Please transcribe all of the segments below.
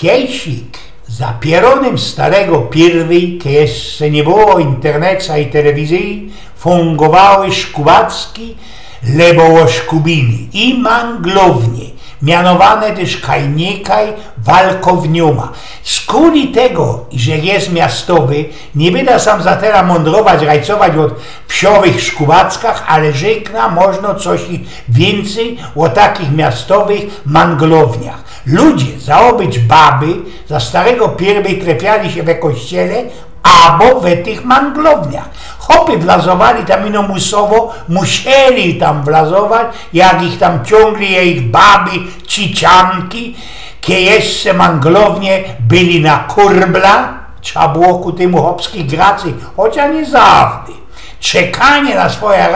Kiejsik za pieronem starego pierwej, kiedy jeszcze nie było interneta i telewizji, fungowały szkubacki, lebołoszkubiny i manglownie, mianowane też kajnikaj walkownioma. Z kuli tego, że jest miastowy, nie będę sam za teraz mądrować, rajcować od wsiowych szkubackach, ale rzekna można coś więcej o takich miastowych manglowniach. Ludzie zaobyć baby za starego pierwej trefiali się we kościele albo we tych manglowniach. Chopy wlazowali tam ino musowo, musieli tam wlazować, jak ich tam ciągli ich baby, cicianki, kiedy jeszcze manglownie byli na kurbla, trzeba było ku temu chopskich gracji, chociaż nie zawsze. Czekanie na swoja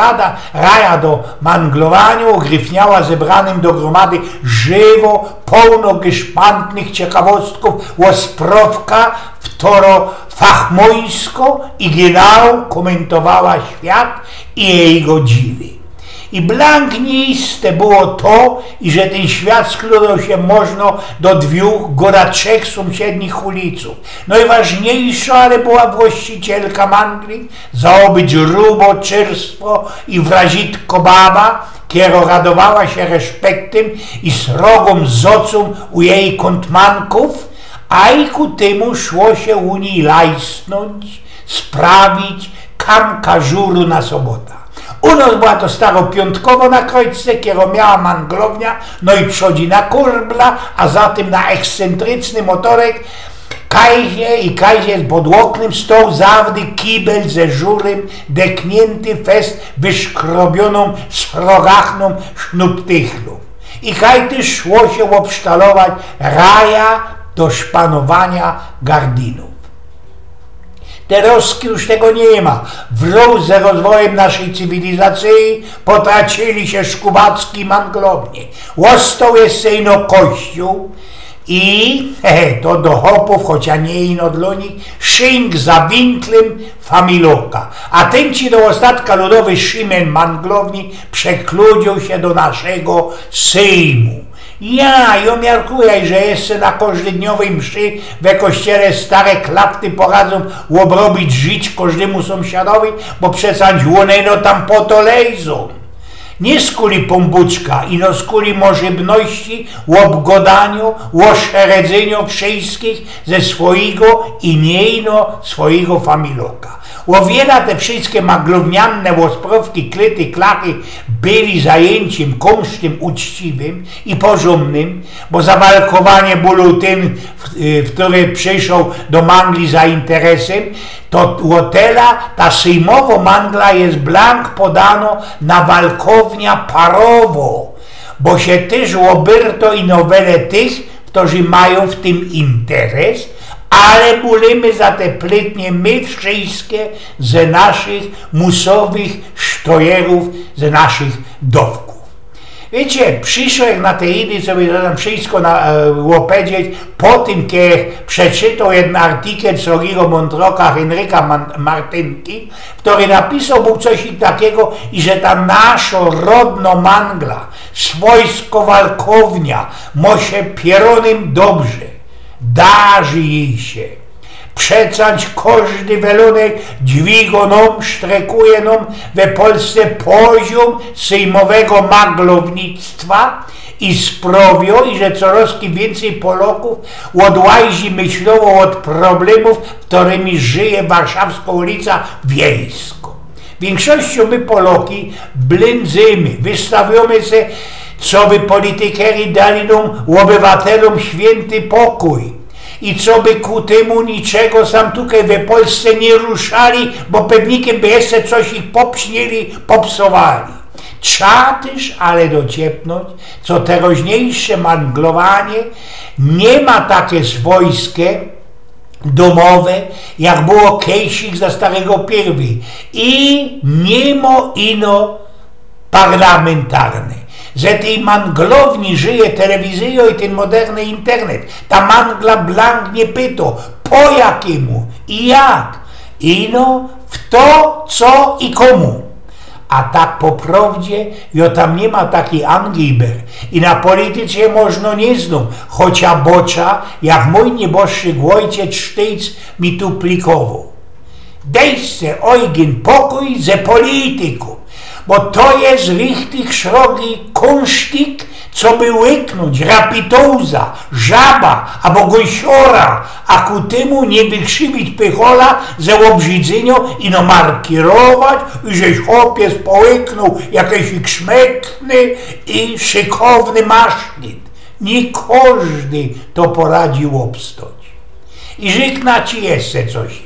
raja do manglowania ogryfniała zebranym do gromady żywo, pełno geszpantnych ciekawostków o sprawka, wtoro fachmońsko i generał komentowała świat i jego dziwy. I blankniste było to, że ten świat składał się można do dwóch, góra trzech sąsiednich uliców. Najważniejsza ale była właścicielka mangli, zaobyć rubo, czerstwo i wrazitko baba, która radowała się respektem i srogą zocą u jej kątmanków, a i ku temu szło się u niej lajsnąć, sprawić kamka żuru na sobota. U nas była to staropiątkowo na krojce, kiedy miała manglownia, no i przodzi na kurbla, a zatem na ekscentryczny motorek kajzie pod oknem stał zawdy kibel ze żurem, deknięty fest wyszkrobioną srogachną sznuptychlą. I kajty szło się obsztalować raja do szpanowania gardinów. Teraz już tego nie ma. Wraz z rozwojem naszej cywilizacji potracili się szkubacki manglownie. Ostał jeszcze ino kościół i to do hopów, chociaż nie ino dla nich, szynk za winklem familoka. A ten ci do ostatka ludowy szymen manglowni przekludził się do naszego Sejmu. Ja miarkuję, że jeszcze na każdodniowej mszy we kościele stare klapty poradzą obrobić żyć każdemu sąsiadowi, bo przecież one no tam po to lejzą. Nie z kuli pombuczka, ino z kuli możebności, obgodaniu, szeredzeniu wszystkich ze swojego i nie ino swojego familoka. O wiele te wszystkie maglowniane osprawki, klety, klachy byli zajęciem kosztem uczciwym i porządnym, bo zawalkowanie było ten, który przyszedł do mangli za interesem, to łotela, ta sejmowa mangla jest blank podano na walkownia parowo, bo się też oberto i nowele tych, którzy mają w tym interes, ale bulimy za te plytnie my wszystkie ze naszych musowych sztojerów, ze naszych dowków. Wiecie, przyszedł na te idy, sobie tam wszystko opowiedzieć, po tym, kiedy przeczytał jeden artykuł Srogiego Montroka, Henryka Martynki, który napisał był coś takiego, i że ta nasza rodna mangla, swojsko walkownia, mo się pieronym dobrze. Darzy jej się. Przecąć każdy welunek dźwigo nam, strekuje nam we Polsce poziom sejmowego maglownictwa i sprawia, i że coraz więcej Polaków odłajzi myślowo od problemów, którymi żyje warszawska ulica wiejska. Większością my Poloki blendzimy, wystawiamy się, co by politykeri dali nam, obywatelom, święty pokój. I co by ku temu niczego sam tutaj we Polsce nie ruszali, bo pewnikiem by jeszcze coś ich popśnieli, popsowali. Trzeba też ale dociepnąć, co teraźniejsze manglowanie nie ma takie swojskie, domowe, jak było kiedyś za starego pierwi. I nie ma ino parlamentarne. Że tej manglowni żyje telewizją i ten moderny internet. Ta mangla blank nie pyta, po jakiemu i jak. Ino w to, co i komu. a tak po prawdzie, jo tam nie ma taki angiber. I na polityce można nie znów, chociaż bocza, jak mój nieboszczyk ojciec Sztyc mi tu plikował. Dejcie, ojgin, pokój ze polityką, bo to jest richtig szrogi kunstik, co by łyknąć rapitouza, żaba albo gąsiora, a ku temu nie wykrzywić pychola ze obrzydzenia i no markirować, żeś chłopiec połyknął jakiś krzmekny i szykowny masznyt. Nie każdy to poradził obstać. I żykna ci jeszcze coś.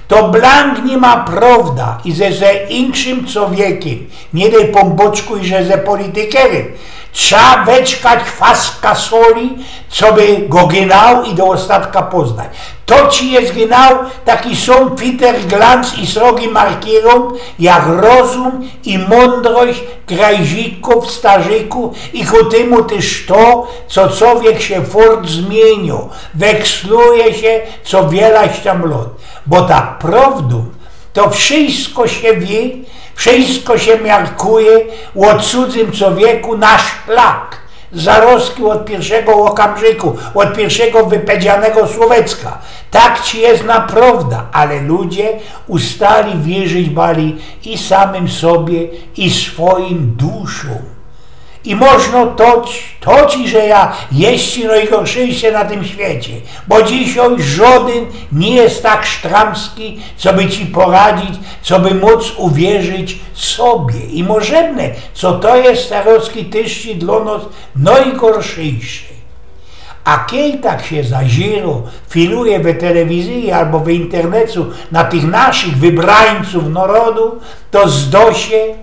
To blank nie ma prawda i ze inszym człowiekiem, nie daj pomboczku i że ze politykerem. Trzeba weczkać faska soli, co by go gnał i do ostatka poznać. To ci jest gnał, taki są Peter Glanz i srogi markierą, jak rozum i mądrość krajzików, starzyków i ku temu też to, co człowiek się fort zmienił, weksluje się co wielaś tam lat. Bo tak prawdą, to wszystko się wie, wszystko się miarkuje o cudzym człowieku na szlak, zarostki od pierwszego okamżyku, od pierwszego wypowiedzianego słowecka. Tak ci jest naprawdę, ale ludzie ustali wierzyć bali i samym sobie, i swoim duszom. I można toć, że ja jest najgorszy na tym świecie, bo dzisiaj żaden nie jest tak sztramski, co by ci poradzić, co by móc uwierzyć sobie. I możemy, co to jest starostki tyżci dla nas najgorszejsze. A kiedy tak się zaziro, filuje w telewizji albo w internecie na tych naszych wybrańców narodu, to zda się,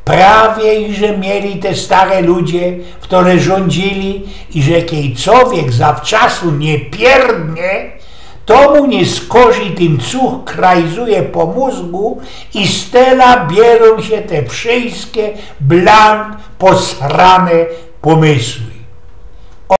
prawie, że mieli te stare ludzie, które rządzili i że kiedy człowiek zawczasu nie pierdnie, to mu nie skorzy ten cuch krajzuje po mózgu i z tela bierą się te wszystkie blank posrane pomysły.